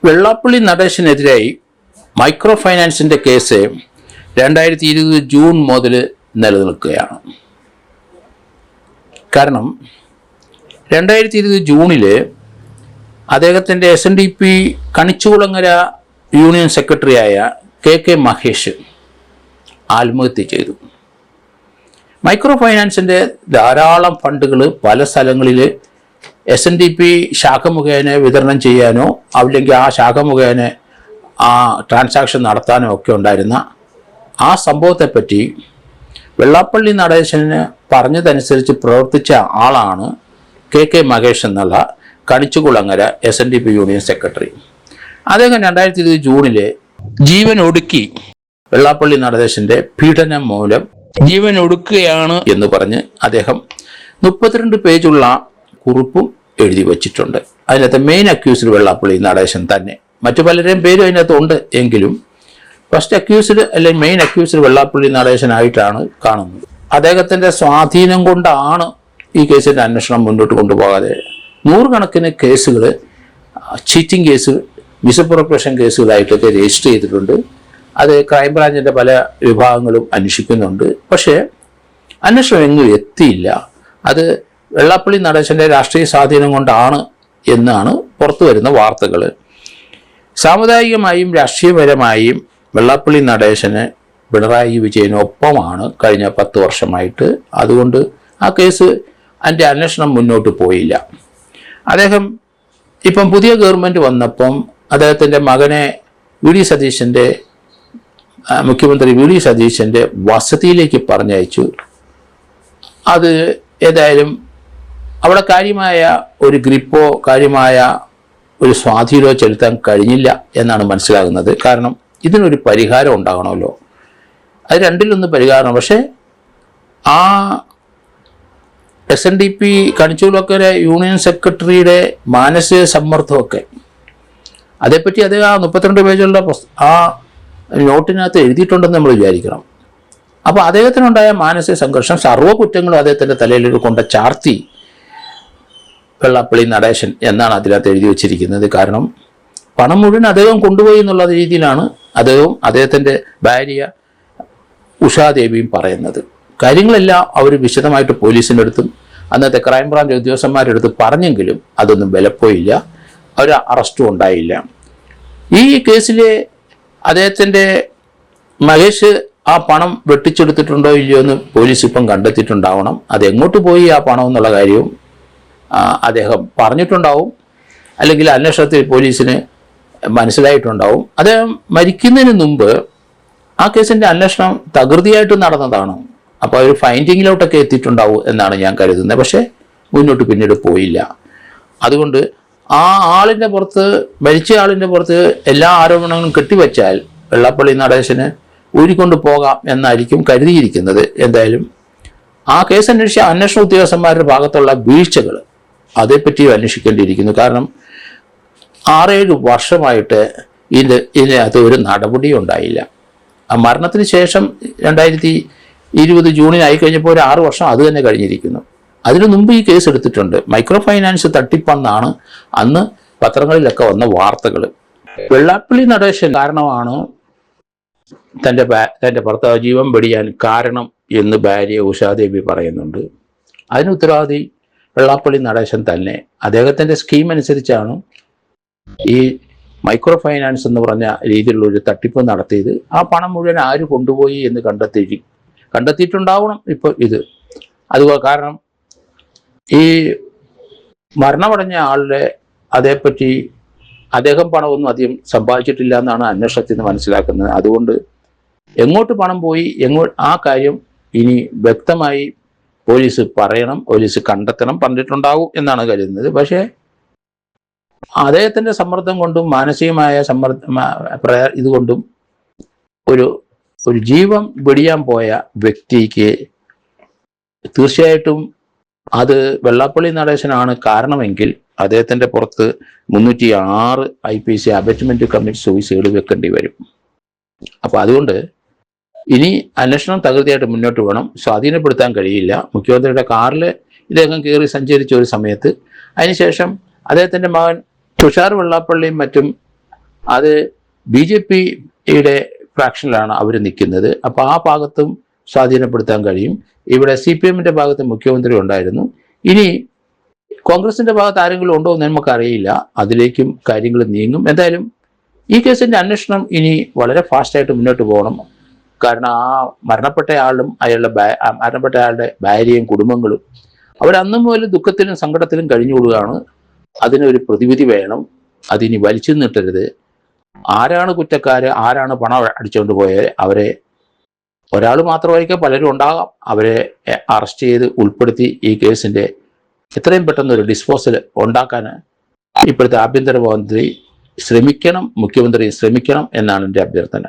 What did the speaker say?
Vellappally നടേശനെതിരായി micro ഫൈനാൻസിൻ്റെ case 2020 June മുതൽ നിലനിൽക്കുകയാണ്. കാരണം 2020 ജൂണിൽ അദ്ദേഹത്തിൻ്റെ SNDP കണിച്ചുകുളങ്ങര യൂണിയൻ സെക്രട്ടറിയായ KK മഹേഷ് ആത്മഹത്യ ചെയ്തു. മൈക്രോ ഫൈനാൻസിൻ്റെ ധാരാളം ഫണ്ടുകൾ പല സ്ഥലങ്ങളിൽ SNDP ശാഖ മുഖേന വിതരണം ചെയ്യാനോ അല്ലെങ്കിൽ ആ ശാഖ മുഖേന ആ ട്രാൻസാക്ഷൻ നടത്താനോ ഒക്കെ ഉണ്ടായിരുന്ന ആ സംഭവത്തെപ്പറ്റി വെള്ളാപ്പള്ളി നടേശന് പറഞ്ഞതനുസരിച്ച് പ്രവർത്തിച്ച ആളാണ് KK മഹേഷ് എന്നുള്ള കണിച്ചുകുളങ്ങര SNDP യൂണിയൻ സെക്രട്ടറി. അദ്ദേഹം 2020 ജൂണിൽ ജീവൻ ഒടുക്കി വെള്ളാപ്പള്ളി നടേശൻ്റെ പീഡനം മൂലം ജീവൻ ഒടുക്കുകയാണ് എന്ന് പറഞ്ഞ് അദ്ദേഹം 32 പേജുള്ള കുറിപ്പും എഴുതി വച്ചിട്ടുണ്ട്. അതിനകത്ത് മെയിൻ അക്യൂസ്ഡ് വെള്ളാപ്പള്ളി നടേശൻ തന്നെ. മറ്റു പലരെയും പേരും അതിനകത്തുണ്ട് എങ്കിലും ഫസ്റ്റ് അക്യൂസ്ഡ് അല്ലെങ്കിൽ മെയിൻ അക്യൂസ്ഡ് വെള്ളാപ്പള്ളി നടേശനായിട്ടാണ് കാണുന്നത്. അദ്ദേഹത്തിൻ്റെ സ്വാധീനം കൊണ്ടാണ് ഈ കേസിൻ്റെ അന്വേഷണം മുന്നോട്ട് കൊണ്ടുപോകാതെ നൂറുകണക്കിന് കേസുകൾ ചീറ്റിംഗ് കേസ്, മിസ്അപ്രോപ്രിയേഷൻ കേസുകളായിട്ടൊക്കെ രജിസ്റ്റർ ചെയ്തിട്ടുണ്ട്. അത് ക്രൈംബ്രാഞ്ചിൻ്റെ പല വിഭാഗങ്ങളും അന്വേഷിക്കുന്നുണ്ട്. പക്ഷേ അന്വേഷണം എങ്ങും എത്തിയില്ല. അത് വെള്ളാപ്പള്ളി നടേശൻ്റെ രാഷ്ട്രീയ സ്വാധീനം കൊണ്ടാണ് എന്നാണ് പുറത്തു വരുന്ന വാർത്തകൾ. സാമുദായികമായും രാഷ്ട്രീയപരമായും വെള്ളാപ്പള്ളി നടേശന് പിണറായി വിജയനൊപ്പമാണ് കഴിഞ്ഞ 10 വർഷമായിട്ട്. അതുകൊണ്ട് ആ കേസ് അതിൻ്റെ അന്വേഷണം മുന്നോട്ട് പോയില്ല. അദ്ദേഹം ഇപ്പം പുതിയ ഗവൺമെൻറ് വന്നപ്പം അദ്ദേഹത്തിൻ്റെ മകനെ മുഖ്യമന്ത്രി വി ഡി സതീശൻ്റെ വസതിയിലേക്ക് പറഞ്ഞയച്ചു. അത് ഏതായാലും അവിടെ കാര്യമായ ഒരു ഗ്രിപ്പോ കാര്യമായ ഒരു സ്വാധീനമോ ചെലുത്താൻ കഴിഞ്ഞില്ല എന്നാണ് മനസ്സിലാകുന്നത്. കാരണം ഇതിനൊരു പരിഹാരം ഉണ്ടാകണമല്ലോ, അത് രണ്ടിലൊന്ന് പരിഹാരം. പക്ഷേ ആ SNDP കണിച്ചുകുളങ്ങര യൂണിയൻ സെക്രട്ടറിയുടെ മാനസിക സമ്മർദ്ദമൊക്കെ അതേപ്പറ്റി അത് ആ 32 പേജുള്ള ആ നോട്ടിനകത്ത് എഴുതിയിട്ടുണ്ടെന്ന് നമ്മൾ വിചാരിക്കണം. അപ്പോൾ അദ്ദേഹത്തിനുണ്ടായ മാനസിക സംഘർഷം സർവ്വ കുറ്റങ്ങളും അദ്ദേഹത്തിൻ്റെ തലയിൽ കൊണ്ട് ചാർത്തി വെള്ളാപ്പള്ളി നടേശൻ എന്നാണ് അതിനകത്ത് എഴുതി വച്ചിരിക്കുന്നത്. കാരണം പണം മുഴുവൻ അദ്ദേഹം കൊണ്ടുപോയി എന്നുള്ള രീതിയിലാണ് അദ്ദേഹവും അദ്ദേഹത്തിൻ്റെ ഭാര്യ ഉഷാദേവിയും പറയുന്നത്. കാര്യങ്ങളെല്ലാം അവർ വിശദമായിട്ട് പോലീസിൻ്റെ അടുത്തും അന്നത്തെ ക്രൈംബ്രാഞ്ച് ഉദ്യോഗസ്ഥന്മാരുടെ അടുത്ത് പറഞ്ഞെങ്കിലും അതൊന്നും വിലപ്പോയില്ല, ഒരു അറസ്റ്റും ഉണ്ടായില്ല. ഈ കേസിലെ അദ്ദേഹത്തിൻ്റെ മഹേഷ് ആ പണം വെട്ടിച്ചെടുത്തിട്ടുണ്ടോ ഇല്ലയോ എന്ന് പോലീസ് ഇപ്പം കണ്ടെത്തിയിട്ടുണ്ടാവണം. അതെങ്ങോട്ട് പോയി ആ പണം എന്നുള്ള കാര്യവും അദ്ദേഹം പറഞ്ഞിട്ടുണ്ടാവും, അല്ലെങ്കിൽ അന്വേഷണത്തിൽ പോലീസിന് മനസ്സിലായിട്ടുണ്ടാവും. അദ്ദേഹം മരിക്കുന്നതിന് മുമ്പ് ആ കേസിൻ്റെ അന്വേഷണം തകൃതിയായിട്ട് നടന്നതാണ്. അപ്പോൾ ഒരു ഫൈൻഡിങ്ങിലോട്ടൊക്കെ എത്തിയിട്ടുണ്ടാവും എന്നാണ് ഞാൻ കരുതുന്നത്. പക്ഷേ മുന്നോട്ട് പിന്നീട് പോയില്ല. അതുകൊണ്ട് ആ ആളിൻ്റെ പുറത്ത്, മരിച്ച ആളിൻ്റെ പുറത്ത് എല്ലാ ആരോപണങ്ങളും കെട്ടിവെച്ചാൽ വെള്ളാപ്പള്ളി നടേശന് ഊരിക്കൊണ്ട് പോകാം എന്നായിരിക്കും കരുതിയിരിക്കുന്നത്. എന്തായാലും ആ കേസ് അന്വേഷണ ഉദ്യോഗസ്ഥന്മാരുടെ ഭാഗത്തുള്ള വീഴ്ചകൾ അതേപ്പറ്റി അന്വേഷിക്കേണ്ടിയിരിക്കുന്നു. കാരണം 6-7 വർഷമായിട്ട് ഇതിനകത്ത് ഒരു നടപടിയും ഉണ്ടായില്ല. ആ മരണത്തിന് ശേഷം 2020 ജൂണിനായി കഴിഞ്ഞപ്പോൾ ഒരു 6 വർഷം അത് തന്നെ കഴിഞ്ഞിരിക്കുന്നു. അതിനു മുമ്പ് ഈ കേസ് എടുത്തിട്ടുണ്ട്. മൈക്രോ ഫൈനാൻസ് തട്ടിപ്പെന്നാണ് അന്ന് പത്രങ്ങളിലൊക്കെ വന്ന വാർത്തകൾ. വെള്ളാപ്പള്ളി നടേശൻ കാരണമാണ് തൻ്റെ ഭർത്താവ് ജീവൻ വെടിയാൻ കാരണം എന്ന് ഭാര്യ ഉഷാദേവി പറയുന്നുണ്ട്. അതിന് ഉത്തരവാദി വെള്ളാപ്പള്ളി നടേശൻ തന്നെ. അദ്ദേഹത്തിൻ്റെ സ്കീം അനുസരിച്ചാണ് ഈ മൈക്രോ ഫൈനാൻസ് എന്ന് പറഞ്ഞ രീതിയിലുള്ള ഒരു തട്ടിപ്പ് നടത്തിയത്. ആ പണം മുഴുവൻ ആര് കൊണ്ടുപോയി എന്ന് കണ്ടെത്തിയിട്ടുണ്ടാവണം ഇപ്പോൾ ഇത്. അതുപോലെ കാരണം ഈ മരണമടഞ്ഞ ആളുടെ അതേപ്പറ്റി അദ്ദേഹം പണമൊന്നും അധികം സമ്പാദിച്ചിട്ടില്ല എന്നാണ് അന്വേഷണത്തിൽ നിന്ന് മനസ്സിലാക്കുന്നത്. അതുകൊണ്ട് എങ്ങോട്ട് പണം പോയി ആ കാര്യം ഇനി വ്യക്തമായി പോലീസ് പറയണം, പോലീസ് കണ്ടെത്തണം, പറഞ്ഞിട്ടുണ്ടാവും എന്നാണ് കരുതുന്നത്. പക്ഷേ അദ്ദേഹത്തിൻ്റെ സമ്മർദ്ദം കൊണ്ടും മാനസികമായ ഇതുകൊണ്ടും ഒരു ജീവൻ വെടിയാൻ പോയ വ്യക്തിക്ക് തീർച്ചയായിട്ടും അത് വെള്ളാപ്പള്ളി നടേശനാണ് കാരണമെങ്കിൽ അദ്ദേഹത്തിൻ്റെ പുറത്ത് 306 IPC അബറ്റ്മെൻറ്റ് കമ്മിറ്റ് സൂയിസൈഡ് വെക്കേണ്ടി വരും. അപ്പോൾ അതുകൊണ്ട് ഇനി അന്വേഷണം തകൃതിയായിട്ട് മുന്നോട്ട് വേണം. സ്വാധീനപ്പെടുത്താൻ കഴിയില്ല. മുഖ്യമന്ത്രിയുടെ കാറിൽ ഇദ്ദേഹം കയറി സഞ്ചരിച്ച ഒരു സമയത്ത് അതിനുശേഷം അദ്ദേഹത്തിൻ്റെ മകൻ തുഷാർ വെള്ളാപ്പള്ളിയും മറ്റും അത് BJPയുടെ ഫ്രാക്ഷനിലാണ് അവർ നിൽക്കുന്നത്. അപ്പോൾ ആ ഭാഗത്തും സ്വാധീനപ്പെടുത്താൻ കഴിയും. ഇവിടെ CPMന്റെ ഭാഗത്ത് മുഖ്യമന്ത്രി ഉണ്ടായിരുന്നു. ഇനി കോൺഗ്രസിന്റെ ഭാഗത്ത് ആരെങ്കിലും ഉണ്ടോ എന്ന് നമുക്കറിയില്ല. അതിലേക്കും കാര്യങ്ങൾ നീങ്ങും. എന്തായാലും ഈ കേസിന്റെ അന്വേഷണം ഇനി വളരെ ഫാസ്റ്റായിട്ട് മുന്നോട്ട് പോകണം. കാരണം ആ മരണപ്പെട്ട അയാളുടെ ഭാര്യയും കുടുംബങ്ങളും അവരന്നു മുതൽ ദുഃഖത്തിലും സങ്കടത്തിലും കഴിഞ്ഞുകൂടുകയാണ്. അതിനൊരു പ്രതിവിധി വേണം. അതിനി വലിച്ചു നീട്ടരുത്. ആരാണ് കുറ്റക്കാര്, ആരാണ് പണം അടിച്ചുകൊണ്ട് പോയത്, അവരെ ഒരാൾ മാത്രമായിരിക്കും, പലരും ഉണ്ടാകാം. അവരെ അറസ്റ്റ് ചെയ്ത് ഉൾപ്പെടുത്തി ഈ കേസിന്റെ എത്രയും പെട്ടെന്ന് ഒരു ഡിസ്പോസൽ ഉണ്ടാക്കാൻ ഇപ്പോഴത്തെ ആഭ്യന്തരമന്ത്രി ശ്രമിക്കണം, മുഖ്യമന്ത്രി ശ്രമിക്കണം എന്നാണ് എൻ്റെ അഭ്യർത്ഥന.